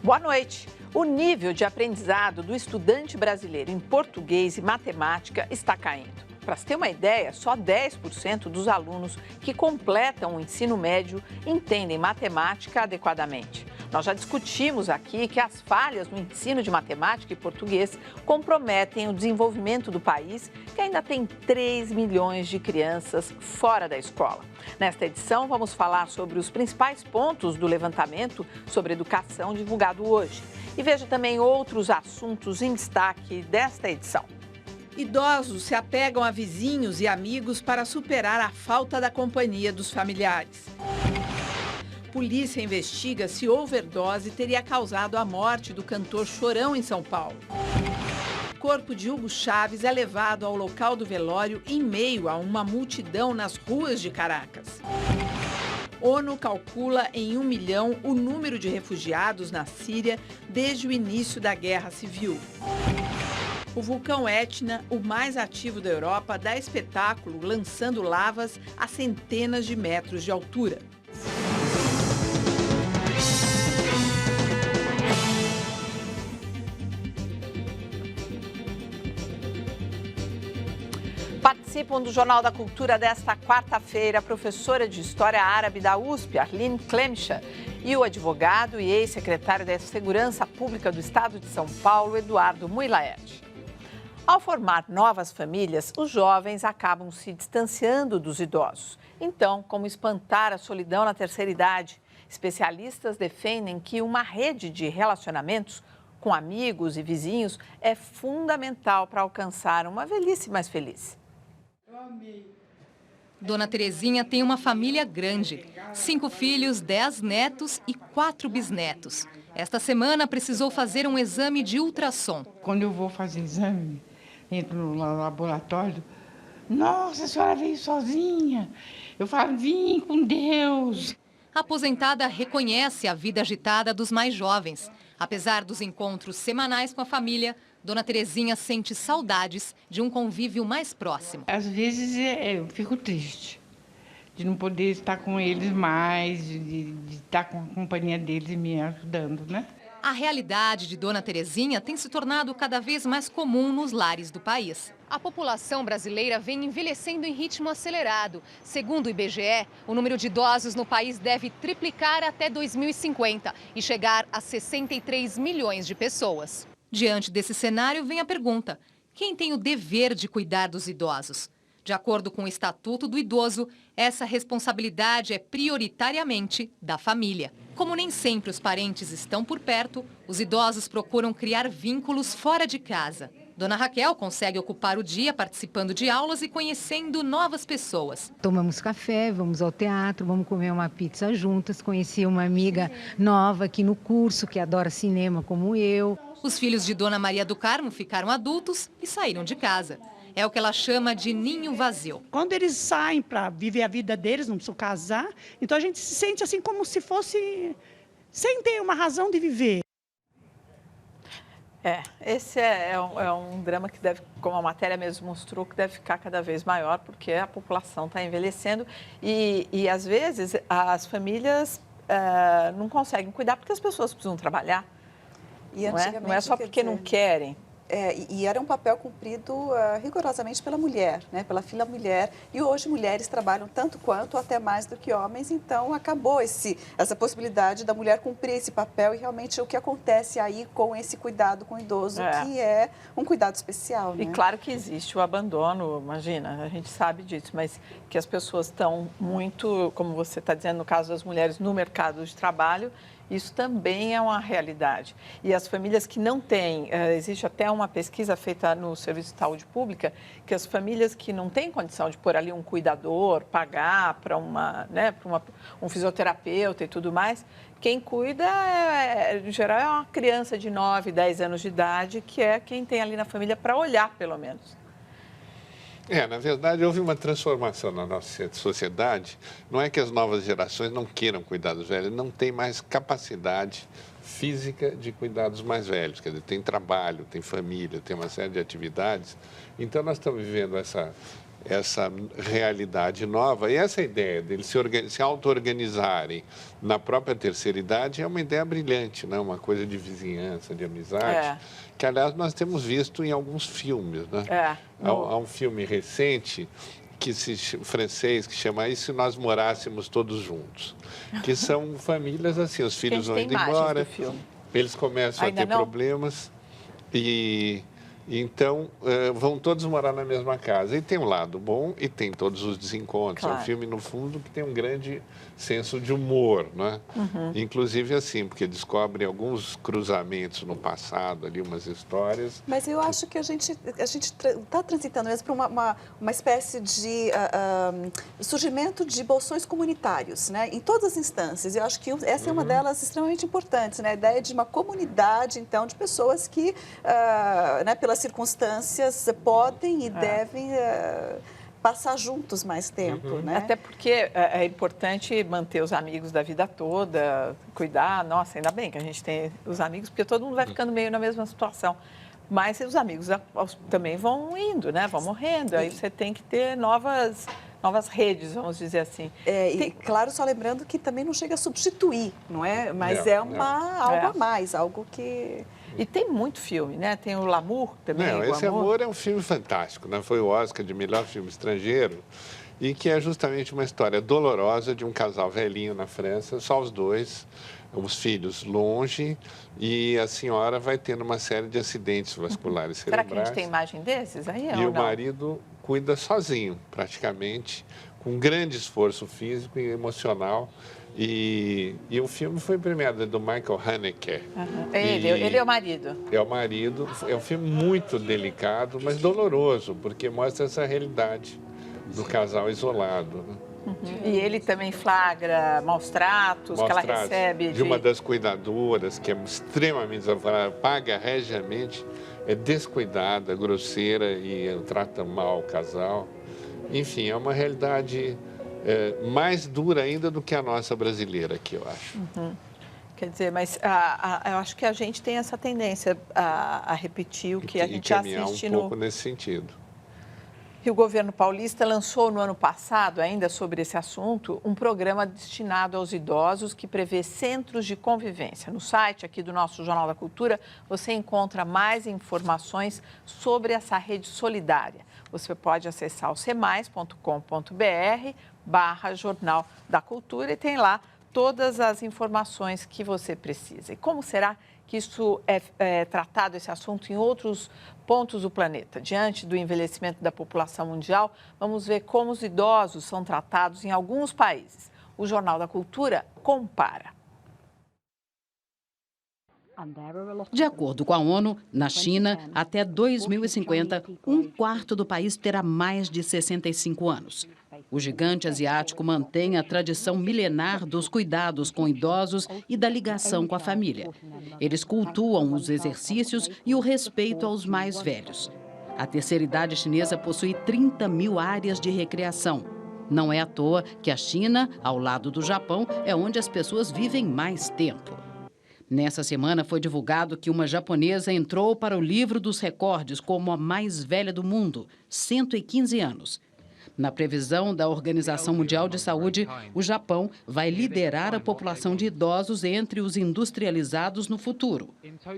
Boa noite. O nível de aprendizado do estudante brasileiro em português e matemática está caindo. Para se ter uma ideia, só 10% dos alunos que completam o ensino médio entendem matemática adequadamente. Nós já discutimos aqui que as falhas no ensino de matemática e português comprometem o desenvolvimento do país, que ainda tem 3 milhões de crianças fora da escola. Nesta edição, vamos falar sobre os principais pontos do levantamento sobre educação divulgado hoje. E veja também outros assuntos em destaque desta edição. Idosos se apegam a vizinhos e amigos para superar a falta da companhia dos familiares. Polícia investiga se overdose teria causado a morte do cantor Chorão em São Paulo. O corpo de Hugo Chávez é levado ao local do velório em meio a uma multidão nas ruas de Caracas. ONU calcula em 1 milhão o número de refugiados na Síria desde o início da guerra civil. O vulcão Etna, o mais ativo da Europa, dá espetáculo lançando lavas a centenas de metros de altura. Participam do Jornal da Cultura desta quarta-feira a professora de História Árabe da USP, Arline Clemcha, e o advogado e ex-secretário da Segurança Pública do Estado de São Paulo, Eduardo Mui-Laerte. Ao formar novas famílias, os jovens acabam se distanciando dos idosos. Então, como espantar a solidão na terceira idade? Especialistas defendem que uma rede de relacionamentos com amigos e vizinhos é fundamental para alcançar uma velhice mais feliz. Dona Terezinha tem uma família grande, 5 filhos, 10 netos e 4 bisnetos. Esta semana precisou fazer um exame de ultrassom. Quando eu vou fazer exame, entro no laboratório, nossa, a senhora veio sozinha. Eu falo, vim com Deus. A aposentada reconhece a vida agitada dos mais jovens. Apesar dos encontros semanais com a família, Dona Terezinha sente saudades de um convívio mais próximo. Às vezes eu fico triste de não poder estar com eles mais, de estar com a companhia deles me ajudando, né? A realidade de Dona Terezinha tem se tornado cada vez mais comum nos lares do país. A população brasileira vem envelhecendo em ritmo acelerado. Segundo o IBGE, o número de idosos no país deve triplicar até 2050 e chegar a 63 milhões de pessoas. Diante desse cenário, vem a pergunta: quem tem o dever de cuidar dos idosos? De acordo com o Estatuto do Idoso, essa responsabilidade é prioritariamente da família. Como nem sempre os parentes estão por perto, os idosos procuram criar vínculos fora de casa. Dona Raquel consegue ocupar o dia participando de aulas e conhecendo novas pessoas. Tomamos café, vamos ao teatro, vamos comer uma pizza juntas. Conheci uma amiga nova aqui no curso que adora cinema como eu. Os filhos de Dona Maria do Carmo ficaram adultos e saíram de casa. É o que ela chama de ninho vazio. Quando eles saem para viver a vida deles, não precisam casar, então a gente se sente assim como se fosse sem ter uma razão de viver. Esse é um drama que deve, como a matéria mesmo mostrou, que deve ficar cada vez maior, porque a população está envelhecendo e às vezes as famílias não conseguem cuidar porque as pessoas precisam trabalhar. E não é só porque não querem. E era um papel cumprido rigorosamente pela mulher, né? Pela filha mulher. E hoje mulheres trabalham tanto quanto, até mais do que homens. Então, acabou essa possibilidade da mulher cumprir esse papel. E realmente o que acontece aí com esse cuidado com o idoso, que é um cuidado especial, né? E claro que existe o abandono, imagina, a gente sabe disso. Mas que as pessoas estão muito, como você está dizendo, no caso das mulheres, no mercado de trabalho. Isso também é uma realidade. E as famílias que não têm, existe até uma pesquisa feita no Serviço de Saúde Pública, que as famílias que não têm condição de pôr ali um cuidador, pagar para um fisioterapeuta e tudo mais, quem cuida, em geral, é uma criança de 9, 10 anos de idade, que é quem tem ali na família para olhar, pelo menos. Na verdade, houve uma transformação na nossa sociedade. Não é que as novas gerações não queiram cuidar dos velhos, não têm mais capacidade física de cuidar dos mais velhos. Quer dizer, tem trabalho, tem família, tem uma série de atividades. Então, nós estamos vivendo essa realidade nova. E essa ideia deles se auto-organizarem na própria terceira idade é uma ideia brilhante, né? Uma coisa de vizinhança, de amizade, que, aliás, nós temos visto em alguns filmes. Né? Há um filme recente francês que chama E Se Nós Morássemos Todos Juntos, que são famílias assim, os filhos vão indo embora, eles começam a ter problemas e então vão todos morar na mesma casa. E tem um lado bom e tem todos os desencontros. É um filme, no fundo, que tem um grande senso de humor, né? Inclusive assim, porque descobre alguns cruzamentos no passado, ali umas histórias. Mas eu acho que a gente está transitando mesmo para uma espécie de surgimento de bolsões comunitários, né? Em todas as instâncias. Eu acho que essa é uma delas extremamente importantes, né? A ideia de uma comunidade, então, de pessoas que, né, pelas circunstâncias, podem e devem passar juntos mais tempo, né? Até porque é importante manter os amigos da vida toda, cuidar. Nossa, ainda bem que a gente tem os amigos, porque todo mundo vai ficando meio na mesma situação. Mas os amigos também vão indo, né? Vão morrendo. Aí você tem que ter novas redes, vamos dizer assim. E claro, só lembrando que também não chega a substituir, não é? Mas algo a mais, algo que... E tem muito filme, né? Tem o L'amour também. Esse Amor é um filme fantástico, né? Foi o Oscar de melhor filme estrangeiro e que é justamente uma história dolorosa de um casal velhinho na França, só os dois, os filhos longe, e a senhora vai tendo uma série de acidentes vasculares cerebrais. Será que a gente tem imagem desses aí? E o marido cuida sozinho, praticamente, com grande esforço físico e emocional. E o filme foi premiado do Michael Haneke. Ele é o marido. É o marido. É um filme muito delicado, mas doloroso, porque mostra essa realidade do casal isolado. Né? E ele também flagra maus tratos que ela recebe de uma das cuidadoras, que é extremamente desaforada, paga regiamente, é descuidada, grosseira e trata mal o casal. Enfim, é uma realidade mais dura ainda do que a nossa brasileira aqui, eu acho. Quer dizer, mas eu acho que a gente tem essa tendência a repetir o que a gente já assiste um pouco nesse sentido. E o governo paulista lançou no ano passado, ainda sobre esse assunto, um programa destinado aos idosos que prevê centros de convivência. No site aqui do nosso Jornal da Cultura, você encontra mais informações sobre essa rede solidária. Você pode acessar o cemais.com.br/Jornal da Cultura e tem lá todas as informações que você precisa. E como será que isso é tratado, esse assunto, em outros pontos do planeta? Diante do envelhecimento da população mundial, vamos ver como os idosos são tratados em alguns países. O Jornal da Cultura compara. De acordo com a ONU, na China, até 2050, um quarto do país terá mais de 65 anos. O gigante asiático mantém a tradição milenar dos cuidados com idosos e da ligação com a família. Eles cultuam os exercícios e o respeito aos mais velhos. A terceira idade chinesa possui 30 mil áreas de recreação. Não é à toa que a China, ao lado do Japão, é onde as pessoas vivem mais tempo. Nessa semana foi divulgado que uma japonesa entrou para o livro dos recordes como a mais velha do mundo, 115 anos. Na previsão da Organização Mundial de Saúde, o Japão vai liderar a população de idosos entre os industrializados no futuro.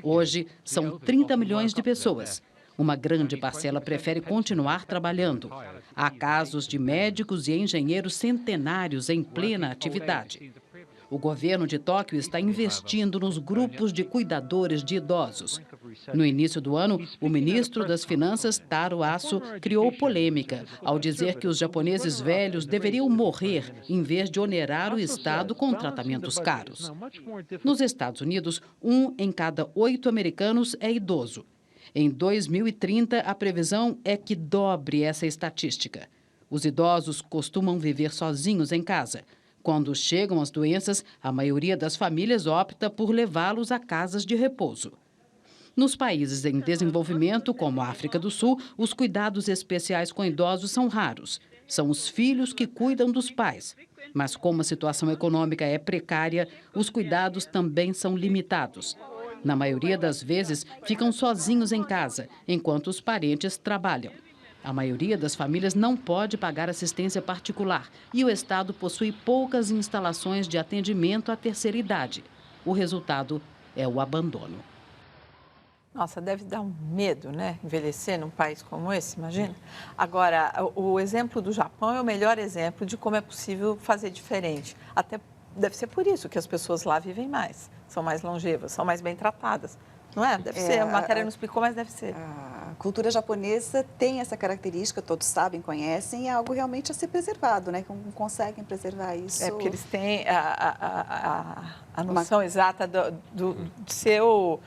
Hoje, são 30 milhões de pessoas. Uma grande parcela prefere continuar trabalhando. Há casos de médicos e engenheiros centenários em plena atividade. O governo de Tóquio está investindo nos grupos de cuidadores de idosos. No início do ano, o ministro das Finanças, Taro Aso, criou polêmica ao dizer que os japoneses velhos deveriam morrer em vez de onerar o Estado com tratamentos caros. Nos Estados Unidos, 1 em cada 8 americanos é idoso. Em 2030, a previsão é que dobre essa estatística. Os idosos costumam viver sozinhos em casa. Quando chegam as doenças, a maioria das famílias opta por levá-los a casas de repouso. Nos países em desenvolvimento, como a África do Sul, os cuidados especiais com idosos são raros. São os filhos que cuidam dos pais. Mas como a situação econômica é precária, os cuidados também são limitados. Na maioria das vezes, ficam sozinhos em casa, enquanto os parentes trabalham. A maioria das famílias não pode pagar assistência particular e o Estado possui poucas instalações de atendimento à terceira idade. O resultado é o abandono. Nossa, deve dar um medo, né? Envelhecer num país como esse, imagina. Agora, o exemplo do Japão é o melhor exemplo de como é possível fazer diferente. Até deve ser por isso que as pessoas lá vivem mais, são mais longevas, são mais bem tratadas. Não é? Deve ser, a matéria não explicou, mas deve ser. A cultura japonesa tem essa característica, todos sabem, conhecem, é algo realmente a ser preservado, né? Como conseguem preservar isso. É porque eles têm a noção exata de ser o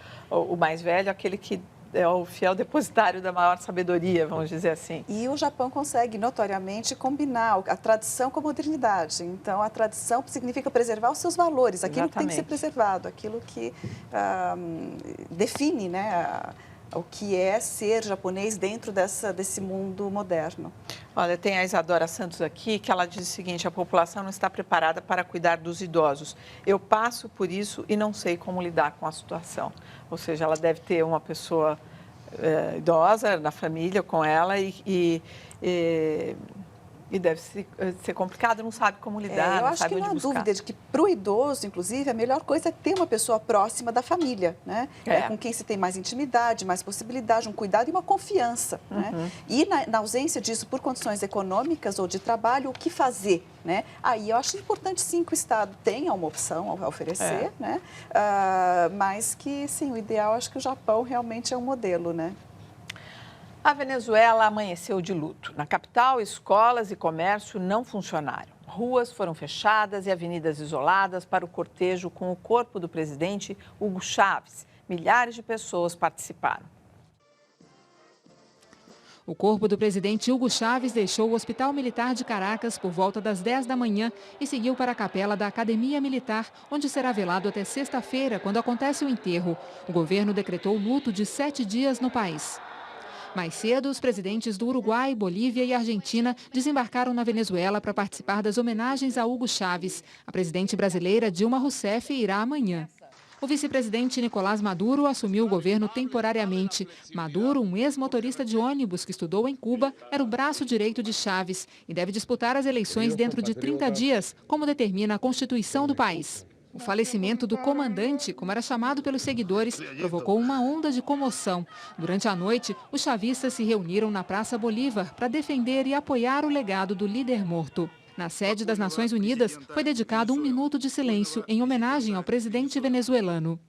mais velho, aquele que é o fiel depositário da maior sabedoria, vamos dizer assim. E o Japão consegue notoriamente combinar a tradição com a modernidade. Então, a tradição significa preservar os seus valores, aquilo que tem que ser preservado, aquilo que define, né, o que é ser japonês dentro desse mundo moderno. Olha, tem a Isadora Santos aqui, que ela diz o seguinte: a população não está preparada para cuidar dos idosos. Eu passo por isso e não sei como lidar com a situação. Ou seja, ela deve ter uma pessoa idosa na família com ela e deve ser complicado, não sabe como lidar, não sabe onde buscar. Eu acho que não há dúvida de que para o idoso, inclusive, a melhor coisa é ter uma pessoa próxima da família, né? Com quem se tem mais intimidade, mais possibilidade, um cuidado e uma confiança, né? E na ausência disso, por condições econômicas ou de trabalho, o que fazer, né? Aí eu acho importante, sim, que o Estado tenha uma opção a oferecer, né? Mas que, sim, o ideal, acho que o Japão realmente é um modelo, né? A Venezuela amanheceu de luto. Na capital, escolas e comércio não funcionaram. Ruas foram fechadas e avenidas isoladas para o cortejo com o corpo do presidente Hugo Chávez. Milhares de pessoas participaram. O corpo do presidente Hugo Chávez deixou o Hospital Militar de Caracas por volta das 10 da manhã e seguiu para a capela da Academia Militar, onde será velado até sexta-feira, quando acontece o enterro. O governo decretou luto de 7 dias no país. Mais cedo, os presidentes do Uruguai, Bolívia e Argentina desembarcaram na Venezuela para participar das homenagens a Hugo Chávez. A presidente brasileira Dilma Rousseff irá amanhã. O vice-presidente Nicolás Maduro assumiu o governo temporariamente. Maduro, um ex-motorista de ônibus que estudou em Cuba, era o braço direito de Chávez e deve disputar as eleições dentro de 30 dias, como determina a Constituição do país. O falecimento do comandante, como era chamado pelos seguidores, provocou uma onda de comoção. Durante a noite, os chavistas se reuniram na Praça Bolívar para defender e apoiar o legado do líder morto. Na sede das Nações Unidas, foi dedicado 1 minuto de silêncio em homenagem ao presidente venezuelano.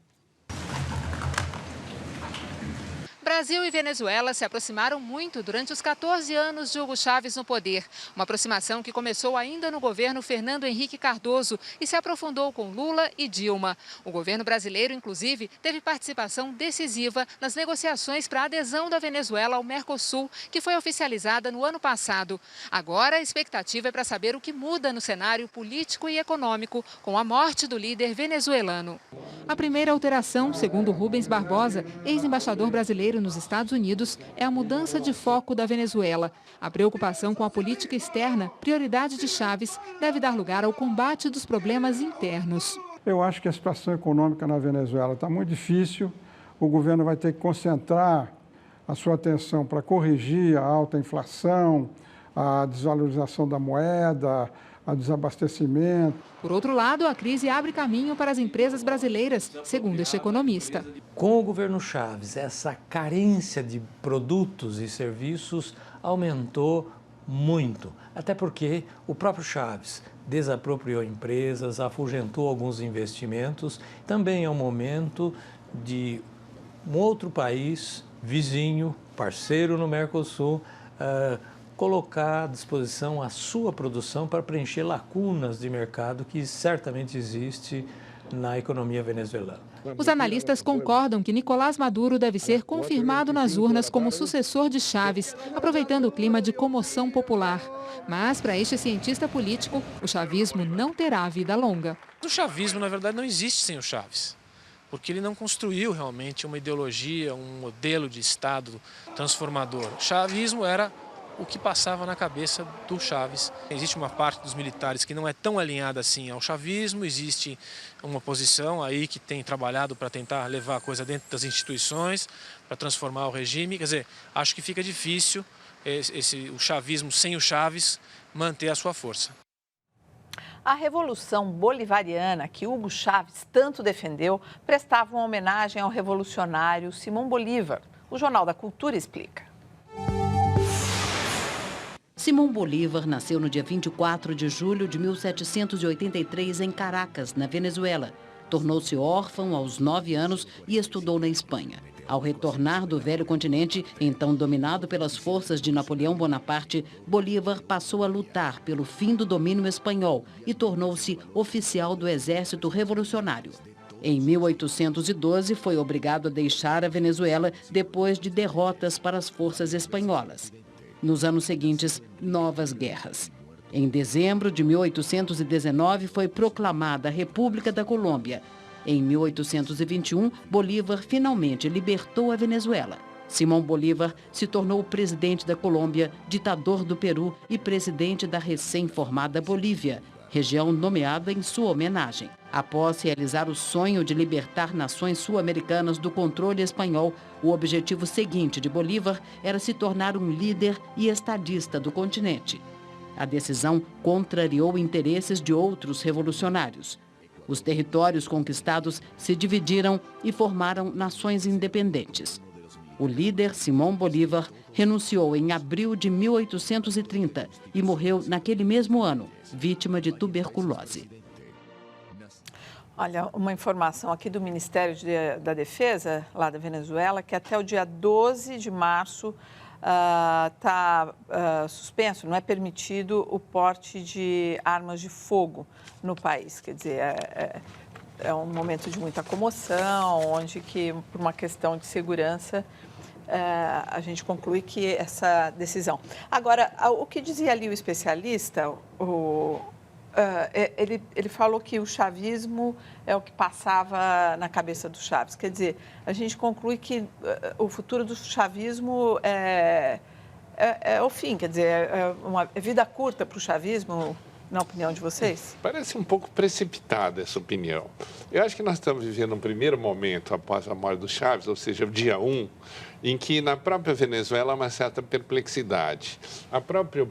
Brasil e Venezuela se aproximaram muito durante os 14 anos de Hugo Chávez no poder. Uma aproximação que começou ainda no governo Fernando Henrique Cardoso e se aprofundou com Lula e Dilma. O governo brasileiro, inclusive, teve participação decisiva nas negociações para a adesão da Venezuela ao Mercosul, que foi oficializada no ano passado. Agora, a expectativa é para saber o que muda no cenário político e econômico com a morte do líder venezuelano. A primeira alteração, segundo Rubens Barbosa, ex-embaixador brasileiro nos Estados Unidos, é a mudança de foco da Venezuela. A preocupação com a política externa, prioridade de Chávez, deve dar lugar ao combate dos problemas internos. Eu acho que a situação econômica na Venezuela está muito difícil. O governo vai ter que concentrar a sua atenção para corrigir a alta inflação, a desvalorização da moeda, a desabastecimento. Por outro lado, a crise abre caminho para as empresas brasileiras, segundo este economista. Com o governo Chávez, essa carência de produtos e serviços aumentou muito, até porque o próprio Chávez desapropriou empresas, afugentou alguns investimentos. Também é um momento de um outro país vizinho, parceiro no Mercosul, colocar à disposição a sua produção para preencher lacunas de mercado que certamente existe na economia venezuelana. Os analistas concordam que Nicolás Maduro deve ser confirmado nas urnas como sucessor de Chávez, aproveitando o clima de comoção popular. Mas, para este cientista político, o chavismo não terá vida longa. O chavismo, na verdade, não existe sem o Chávez, porque ele não construiu realmente uma ideologia, um modelo de Estado transformador. O chavismo era o que passava na cabeça do Chávez. Existe uma parte dos militares que não é tão alinhada assim ao chavismo, existe uma posição aí que tem trabalhado para tentar levar a coisa dentro das instituições, para transformar o regime. Quer dizer, acho que fica difícil o chavismo sem o Chávez manter a sua força. A Revolução Bolivariana, que Hugo Chávez tanto defendeu, prestava uma homenagem ao revolucionário Simão Bolívar. O Jornal da Cultura explica. Simão Bolívar nasceu no dia 24 de julho de 1783 em Caracas, na Venezuela. Tornou-se órfão aos 9 anos e estudou na Espanha. Ao retornar do velho continente, então dominado pelas forças de Napoleão Bonaparte, Bolívar passou a lutar pelo fim do domínio espanhol e tornou-se oficial do Exército Revolucionário. Em 1812, foi obrigado a deixar a Venezuela depois de derrotas para as forças espanholas. Nos anos seguintes, novas guerras. Em dezembro de 1819, foi proclamada a República da Colômbia. Em 1821, Bolívar finalmente libertou a Venezuela. Simão Bolívar se tornou presidente da Colômbia, ditador do Peru e presidente da recém-formada Bolívia, região nomeada em sua homenagem. Após realizar o sonho de libertar nações sul-americanas do controle espanhol, o objetivo seguinte de Bolívar era se tornar um líder e estadista do continente. A decisão contrariou interesses de outros revolucionários. Os territórios conquistados se dividiram e formaram nações independentes. O líder, Simão Bolívar, renunciou em abril de 1830 e morreu naquele mesmo ano, vítima de tuberculose. Olha, uma informação aqui do Ministério da Defesa, lá da Venezuela, que até o dia 12 de março está suspenso, não é permitido o porte de armas de fogo no país. Quer dizer, é um momento de muita comoção, onde que, por uma questão de segurança, a gente conclui que essa decisão. Agora, o que dizia ali o especialista, ele falou que o chavismo é o que passava na cabeça do Chávez. Quer dizer, a gente conclui que o futuro do chavismo é o fim. Quer dizer, é uma vida curta para o chavismo, na opinião de vocês? Parece um pouco precipitada essa opinião. Eu acho que nós estamos vivendo um primeiro momento após a morte do Chávez, ou seja, o dia 1, em que na própria Venezuela há uma certa perplexidade. A própria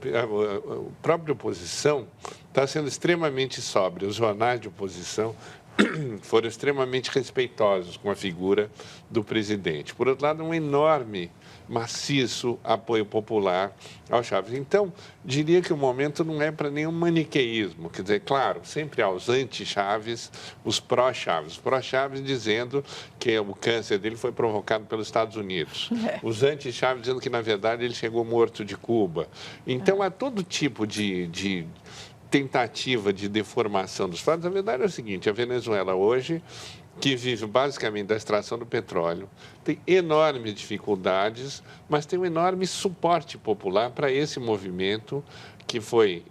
oposição está sendo extremamente sóbria. Os jornais de oposição foram extremamente respeitosos com a figura do presidente. Por outro lado, um enorme, maciço apoio popular ao Chávez. Então, diria que o momento não é para nenhum maniqueísmo. Quer dizer, claro, sempre há os anti-Chávez, os pró-Chávez. Os pró-Chávez dizendo que o câncer dele foi provocado pelos Estados Unidos. Os anti-Chávez dizendo que, na verdade, ele chegou morto de Cuba. Então, há todo tipo de tentativa de deformação dos fatos. A verdade é o seguinte, a Venezuela hoje, que vive basicamente da extração do petróleo, tem enormes dificuldades, mas tem um enorme suporte popular para esse movimento que foi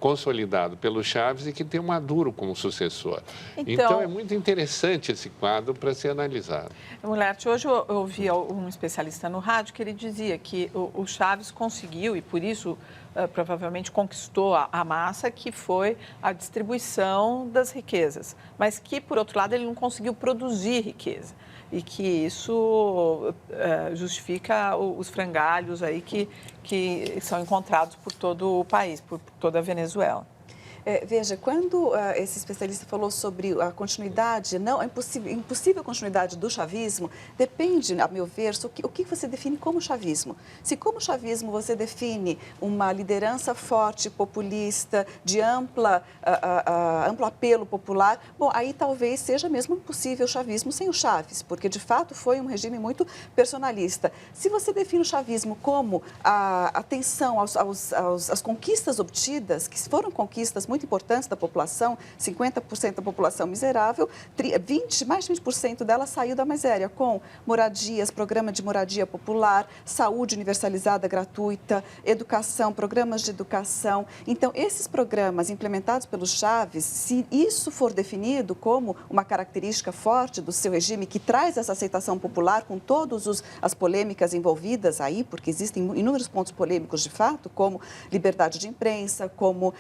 consolidado pelo Chávez e que tem o Maduro como sucessor. Então é muito interessante esse quadro para ser analisado. Mulher, hoje eu ouvi um especialista no rádio que ele dizia que o Chávez conseguiu, e por isso provavelmente conquistou a massa, que foi a distribuição das riquezas, mas que, por outro lado, ele não conseguiu produzir riqueza. E que isso justifica os frangalhos aí que são encontrados por todo o país, por toda a Venezuela. Veja, quando esse especialista falou sobre a continuidade, a impossível continuidade do chavismo, depende, a meu ver, o que você define como chavismo. Se como chavismo você define uma liderança forte, populista, de amplo apelo popular, bom, aí talvez seja mesmo possível o chavismo sem o Chávez, porque de fato foi um regime muito personalista. Se você define o chavismo como a atenção às conquistas obtidas, que foram conquistas muito importantes da população, 50% da população miserável, mais de 20% dela saiu da miséria, com moradias, programa de moradia popular, saúde universalizada gratuita, educação, programas de educação. Então, esses programas implementados pelo Chávez, se isso for definido como uma característica forte do seu regime, que traz essa aceitação popular com todas as polêmicas envolvidas aí, porque existem inúmeros pontos polêmicos de fato, como liberdade de imprensa, como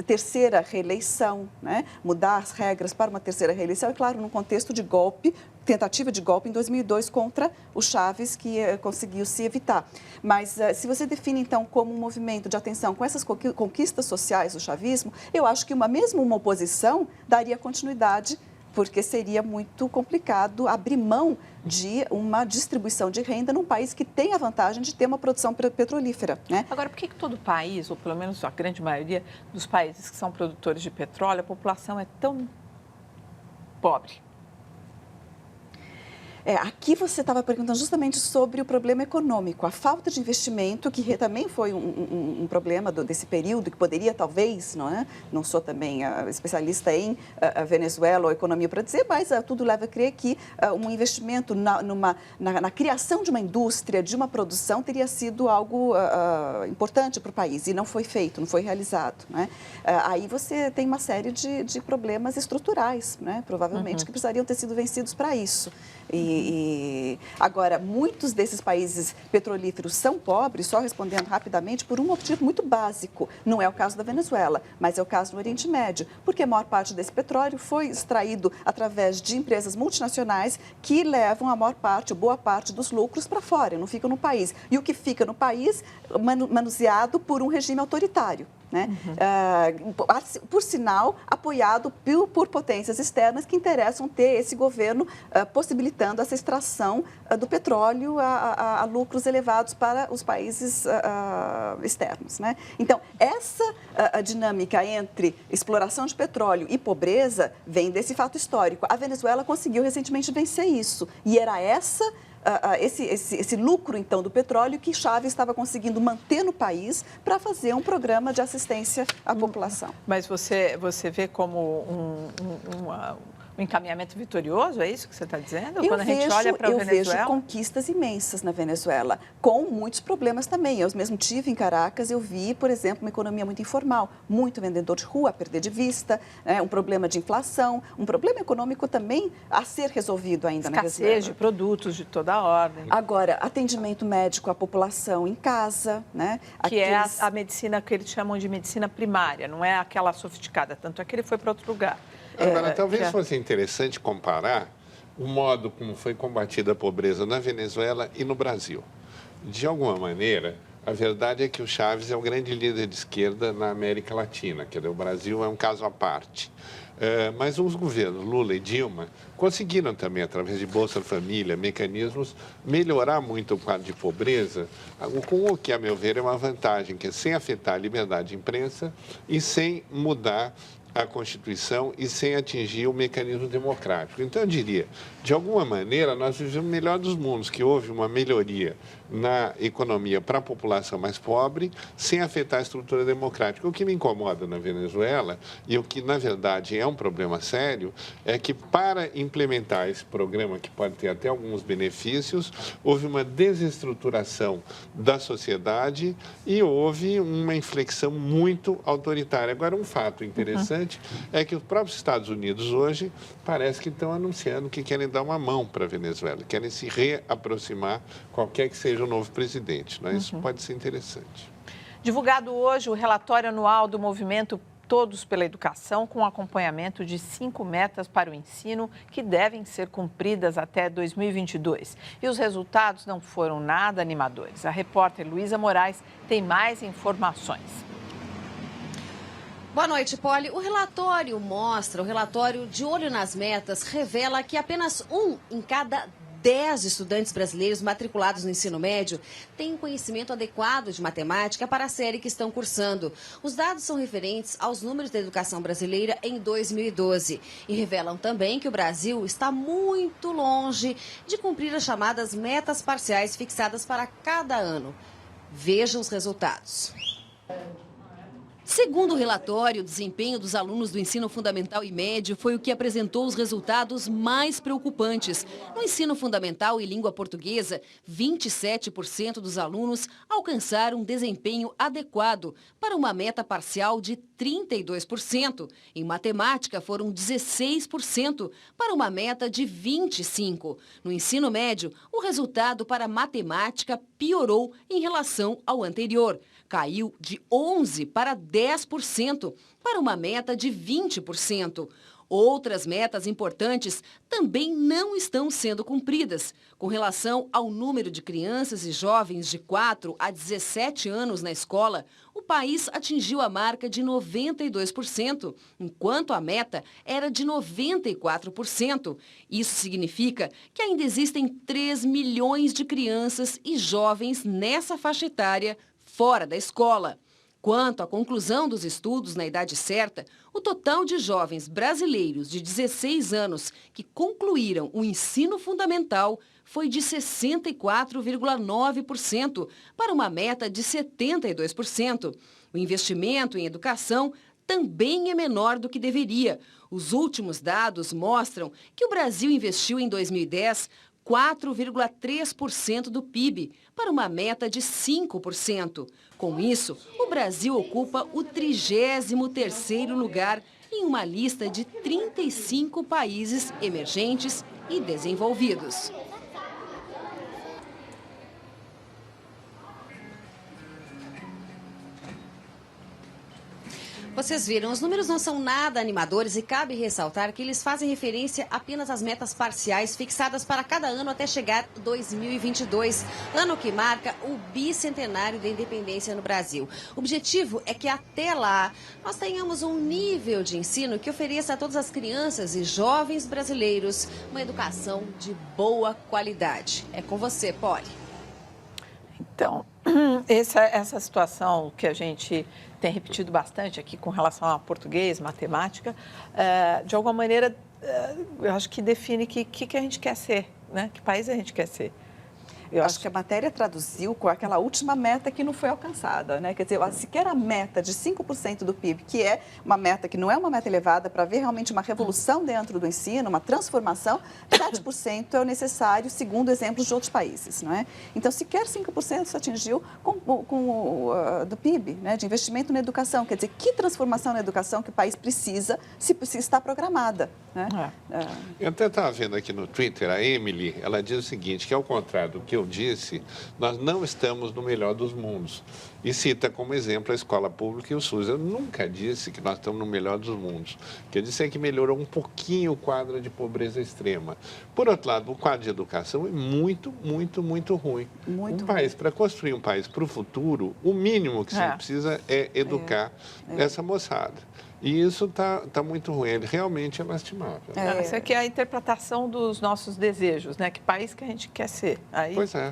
ter terceira reeleição, né? Mudar as regras para uma terceira reeleição, é claro, num contexto de golpe, tentativa de golpe em 2002 contra o Chávez, que conseguiu se evitar. Mas se você define, então, como um movimento de atenção com essas conquistas sociais do chavismo, eu acho que mesmo uma oposição daria continuidade, porque seria muito complicado abrir mão de uma distribuição de renda num país que tem a vantagem de ter uma produção petrolífera, né? Agora, por que todo país, ou pelo menos a grande maioria dos países que são produtores de petróleo, a população é tão pobre? Aqui você estava perguntando justamente sobre o problema econômico, a falta de investimento, que também foi um problema desse período, que poderia talvez, não sou também especialista em Venezuela ou economia para dizer, mas tudo leva a crer que um investimento na criação de uma indústria, de uma produção, teria sido algo importante para o país, e não foi feito, não foi realizado, né? Aí você tem uma série de problemas estruturais, né? Provavelmente, que precisariam ter sido vencidos para isso. Agora, muitos desses países petrolíferos são pobres, só respondendo rapidamente, por um motivo muito básico. Não é o caso da Venezuela, mas é o caso do Oriente Médio, porque a maior parte desse petróleo foi extraído através de empresas multinacionais que levam a maior parte, boa parte dos lucros para fora, não ficam no país. E o que fica no país, manuseado por um regime autoritário, né? Por sinal, apoiado por potências externas que interessam ter esse governo possibilitando essa extração do petróleo a lucros elevados para os países externos, né? Então, essa dinâmica entre exploração de petróleo e pobreza vem desse fato histórico. A Venezuela conseguiu recentemente vencer isso, e era esse lucro, então, do petróleo que Chávez estava conseguindo manter no país para fazer um programa de assistência à população. Mas você vê como um encaminhamento vitorioso, é isso que você está dizendo? Quando a gente olha para a Venezuela? Eu vejo conquistas imensas na Venezuela, com muitos problemas também. Eu mesmo estive em Caracas, eu vi, por exemplo, uma economia muito informal, muito vendedor de rua, a perder de vista, um problema de inflação, um problema econômico também a ser resolvido ainda na Venezuela. Escassez de produtos de toda a ordem. Agora, atendimento médico à população em casa, né? Que é a medicina que eles chamam de medicina primária, não é aquela sofisticada, tanto é que ele foi para outro lugar. Agora, talvez fosse interessante comparar o modo como foi combatida a pobreza na Venezuela e no Brasil. De alguma maneira, a verdade é que o Chávez é o grande líder de esquerda na América Latina, quer dizer, o Brasil é um caso à parte. Mas os governos Lula e Dilma conseguiram também, através de Bolsa Família, mecanismos, melhorar muito o quadro de pobreza, com o que, a meu ver, é uma vantagem, que é sem afetar a liberdade de imprensa e sem mudar a Constituição e sem atingir o mecanismo democrático. Então, eu diria, de alguma maneira, nós vivemos o melhor dos mundos, que houve uma melhoria na economia para a população mais pobre, sem afetar a estrutura democrática. O que me incomoda na Venezuela, e o que, na verdade, é um problema sério, é que, para implementar esse programa, que pode ter até alguns benefícios, houve uma desestruturação da sociedade e houve uma inflexão muito autoritária. Agora, um fato interessante é que os próprios Estados Unidos hoje parece que estão anunciando que querem dar uma mão para a Venezuela, querem se reaproximar, qualquer que seja o novo presidente, né? Isso pode ser interessante. Divulgado hoje o relatório anual do movimento Todos pela Educação, com acompanhamento de 5 metas para o ensino que devem ser cumpridas até 2022. E os resultados não foram nada animadores. A repórter Luísa Moraes tem mais informações. Boa noite, Polly. O relatório de Olho nas Metas, revela que apenas 1 em cada 10 estudantes brasileiros matriculados no ensino médio têm conhecimento adequado de matemática para a série que estão cursando. Os dados são referentes aos números da educação brasileira em 2012 e revelam também que o Brasil está muito longe de cumprir as chamadas metas parciais fixadas para cada ano. Vejam os resultados. Segundo o relatório, o desempenho dos alunos do ensino fundamental e médio foi o que apresentou os resultados mais preocupantes. No ensino fundamental e língua portuguesa, 27% dos alunos alcançaram desempenho adequado para uma meta parcial de 32%. Em matemática, foram 16%, para uma meta de 25%. No ensino médio, o resultado para matemática piorou em relação ao anterior. Caiu de 11% para 10%, para uma meta de 20%. Outras metas importantes também não estão sendo cumpridas. Com relação ao número de crianças e jovens de 4 a 17 anos na escola, o país atingiu a marca de 92%, enquanto a meta era de 94%. Isso significa que ainda existem 3 milhões de crianças e jovens nessa faixa etária fora da escola. Quanto à conclusão dos estudos na idade certa, o total de jovens brasileiros de 16 anos que concluíram o ensino fundamental foi de 64,9%, para uma meta de 72%. O investimento em educação também é menor do que deveria. Os últimos dados mostram que o Brasil investiu em 2010 4,3% do PIB, para uma meta de 5%. Com isso, o Brasil ocupa o 33º lugar em uma lista de 35 países emergentes e desenvolvidos. Vocês viram, os números não são nada animadores e cabe ressaltar que eles fazem referência apenas às metas parciais fixadas para cada ano até chegar 2022, ano que marca o bicentenário da independência no Brasil. O objetivo é que até lá nós tenhamos um nível de ensino que ofereça a todas as crianças e jovens brasileiros uma educação de boa qualidade. É com você, Polly. Então, essa situação que a gente tem repetido bastante aqui com relação a português, matemática, de alguma maneira, eu acho que define que a gente quer ser, né? Que país a gente quer ser. Eu acho que a matéria traduziu com aquela última meta que não foi alcançada, né? Quer dizer, sequer a meta de 5% do PIB, que é uma meta que não é uma meta elevada para ver realmente uma revolução dentro do ensino, uma transformação, 7% é o necessário, segundo exemplos de outros países, não é? Então, sequer 5% se atingiu do PIB, né? De investimento na educação. Quer dizer, que transformação na educação que o país precisa se está programada, né? Eu até estava vendo aqui no Twitter, a Emily, ela diz o seguinte, que ao contrário do que eu disse, nós não estamos no melhor dos mundos. E cita como exemplo a escola pública e o SUS. Eu nunca disse que nós estamos no melhor dos mundos. O que eu disse é que melhorou um pouquinho o quadro de pobreza extrema. Por outro lado, o quadro de educação é muito, muito, muito ruim. Para construir um país para o futuro, o mínimo que se precisa é educar essa moçada. E isso está muito ruim, ele realmente é lastimável. Essa aqui é a interpretação dos nossos desejos, né? Que país que a gente quer ser. Aí, pois é.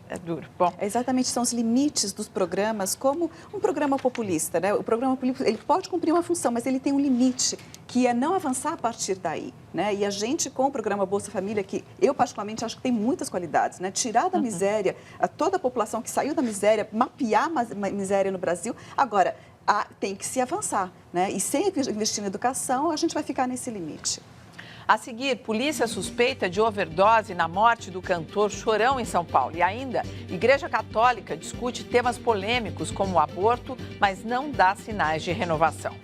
É duro. Bom. Exatamente, são os limites dos programas, como um programa populista, né? O programa populista, ele pode cumprir uma função, mas ele tem um limite, que é não avançar a partir daí, né? E a gente, com o programa Bolsa Família, que eu particularmente acho que tem muitas qualidades, né? Tirar da miséria toda a população que saiu da miséria, mapear a miséria no Brasil. Agora, tem que se avançar, né? E sem investir na educação, a gente vai ficar nesse limite. A seguir, polícia suspeita de overdose na morte do cantor Chorão em São Paulo. E ainda, Igreja Católica discute temas polêmicos como o aborto, mas não dá sinais de renovação.